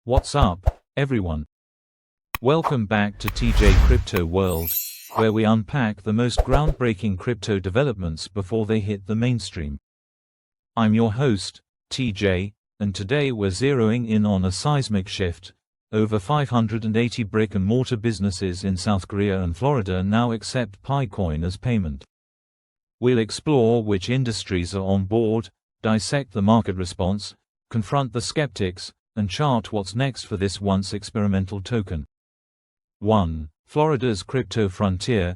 What's up, everyone? Welcome back to TJ Crypto World, where we unpack the most groundbreaking crypto developments before they hit the mainstream. I'm your host, TJ, and today we're zeroing in on a seismic shift. Over 580 brick-and-mortar businesses in South Korea and Florida now accept PiCoin as payment. We'll explore which industries are on board, dissect the market response, confront the skeptics, and chart what's next for this once experimental token. 1. Florida's crypto frontier.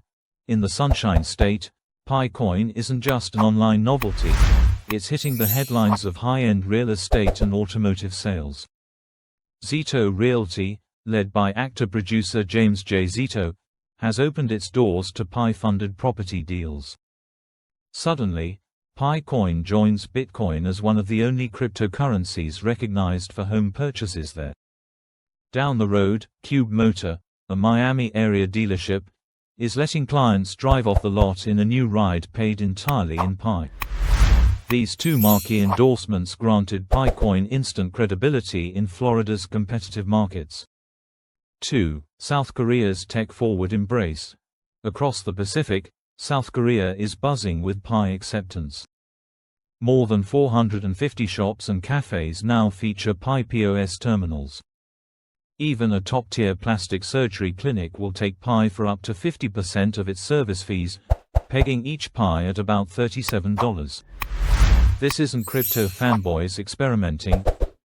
In the Sunshine State, PiCoin isn't just an online novelty, it's hitting the headlines of high-end real estate and automotive sales. Zito Realty, led by actor-producer James J. Zito, has opened its doors to Pi-funded property deals. Suddenly, PiCoin joins Bitcoin as one of the only cryptocurrencies recognized for home purchases there. Down the road, Cube Motor, a Miami-area dealership, is letting clients drive off the lot in a new ride paid entirely in Pi. These two marquee endorsements granted PiCoin instant credibility in Florida's competitive markets. 2. South Korea's tech-forward embrace. Across the Pacific, South Korea is buzzing with Pi acceptance. More than 450 shops and cafes now feature Pi POS terminals. Even a top-tier plastic surgery clinic will take Pi for up to 50% of its service fees, pegging each Pi at about $37. This isn't crypto fanboys experimenting,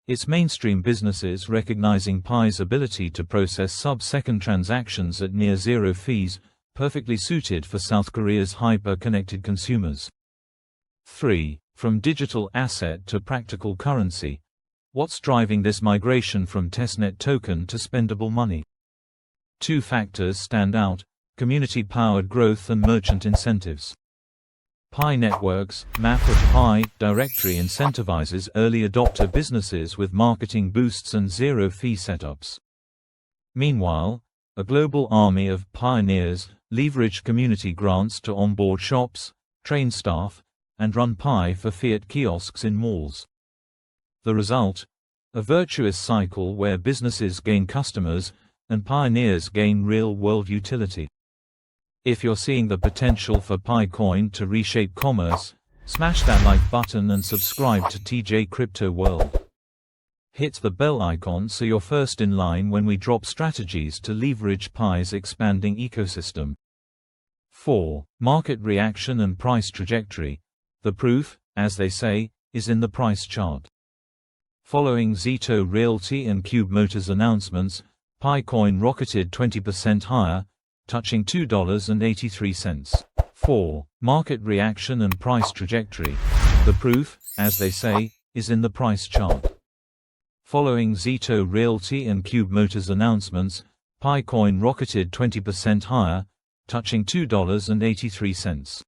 it's mainstream businesses recognizing Pi's ability to process sub-second transactions at near zero fees, perfectly suited for South Korea's hyper-connected consumers. 3. From digital asset to practical currency. What's driving this migration from testnet token to spendable money? Two factors stand out: community-powered growth and merchant incentives. PiNetwork's Map of Pi directory incentivizes early adopter businesses with marketing boosts and zero-fee setups. Meanwhile, a global army of pioneers leverage community grants to onboard shops, train staff, and run Pi for fiat kiosks in malls. The result? A virtuous cycle where businesses gain customers, and pioneers gain real-world utility. If you're seeing the potential for PiCoin to reshape commerce, smash that like button and subscribe to TJ Crypto World. Hit the bell icon so you're first in line when we drop strategies to leverage Pi's expanding ecosystem. 4. Market reaction and price trajectory. The proof, as they say, is in the price chart. Following Zito Realty and Cube Motors announcements, PiCoin rocketed 20% higher, touching $2.83. 4. Market reaction and price trajectory. The proof, as they say, is in the price chart. Following Zito Realty and Cube Motors announcements, PiCoin rocketed 20% higher, touching $2.83.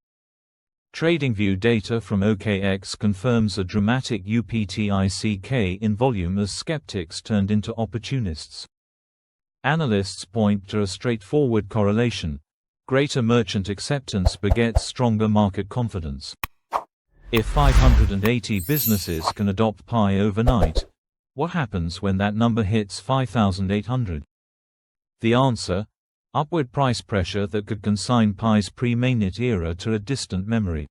TradingView data from OKX confirms a dramatic uptick in volume as skeptics turned into opportunists. Analysts point to a straightforward correlation: greater merchant acceptance begets stronger market confidence. If 580 businesses can adopt Pi overnight, what happens when that number hits 5,800? The answer: upward price pressure that could consign Pi's pre-Mainnet era to a distant memory.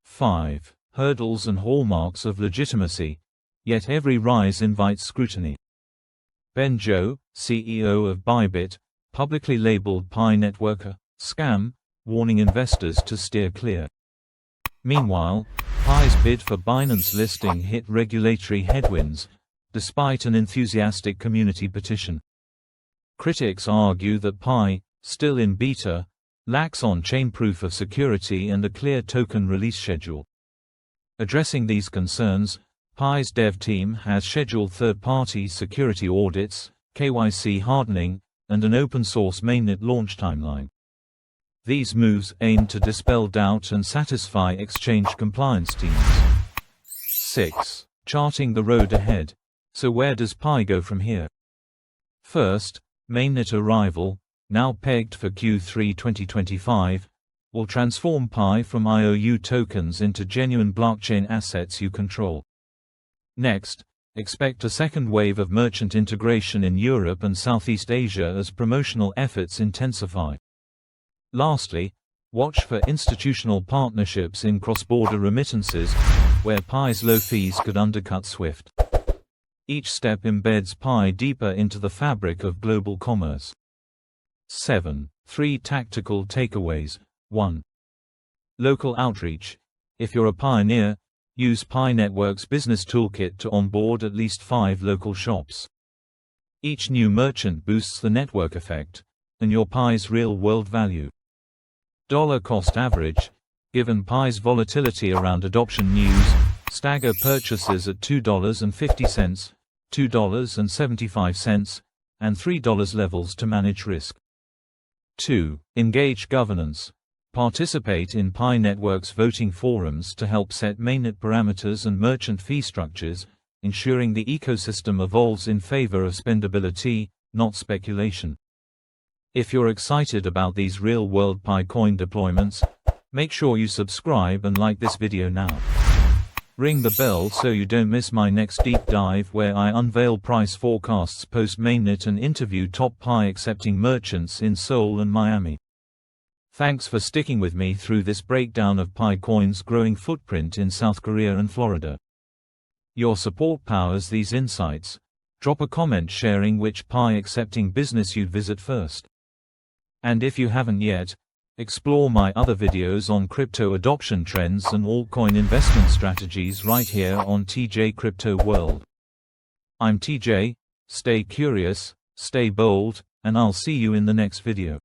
5. Hurdles and hallmarks of legitimacy. Yet every rise invites scrutiny. Ben Zhou, CEO of Bybit, publicly labeled PiNetwork a scam, warning investors to steer clear. Meanwhile, Pi's bid for Binance listing hit regulatory headwinds, despite an enthusiastic community petition. Critics argue that Pi, still in beta, lacks on-chain proof of security and a clear token release schedule. Addressing these concerns, Pi's dev team has scheduled third-party security audits, KYC hardening, and an open-source mainnet launch timeline. These moves aim to dispel doubt and satisfy exchange compliance teams. 6. Charting the road ahead. So where does Pi go from here? First, Mainnet arrival, now pegged for Q3 2025, will transform Pi from IOU tokens into genuine blockchain assets you control. Next, Expect a second wave of merchant integration in Europe and Southeast Asia as promotional efforts intensify. Lastly, watch for institutional partnerships in cross-border remittances, where Pi's low fees could undercut SWIFT. Each step embeds Pi deeper into the fabric of global commerce. 7. 3 tactical takeaways. 1. Local outreach. If you're a pioneer, use PiNetwork's business toolkit to onboard at least 5 local shops. Each new merchant boosts the network effect, and your Pi's real-world value. Dollar cost average. Given Pi's volatility around adoption news, stagger purchases at $2.50, $2.75, and $3 levels to manage risk. 2. Engage governance. Participate in PiNetwork's voting forums to help set mainnet parameters and merchant fee structures, ensuring the ecosystem evolves in favor of spendability, not speculation. If you're excited about these real-world Pi coin deployments, make sure you subscribe and like this video now. Ring the bell so you don't miss my next deep dive where I unveil price forecasts post-mainnet and interview top Pi accepting merchants in Seoul and Miami. Thanks for sticking with me through this breakdown of Pi coin's growing footprint in South Korea and Florida. Your support powers these insights. Drop a comment sharing which Pi accepting business you'd visit first. And if you haven't yet, explore my other videos on crypto adoption trends and altcoin investment strategies right here on TJ Crypto World. I'm TJ, stay curious, stay bold, and I'll see you in the next video.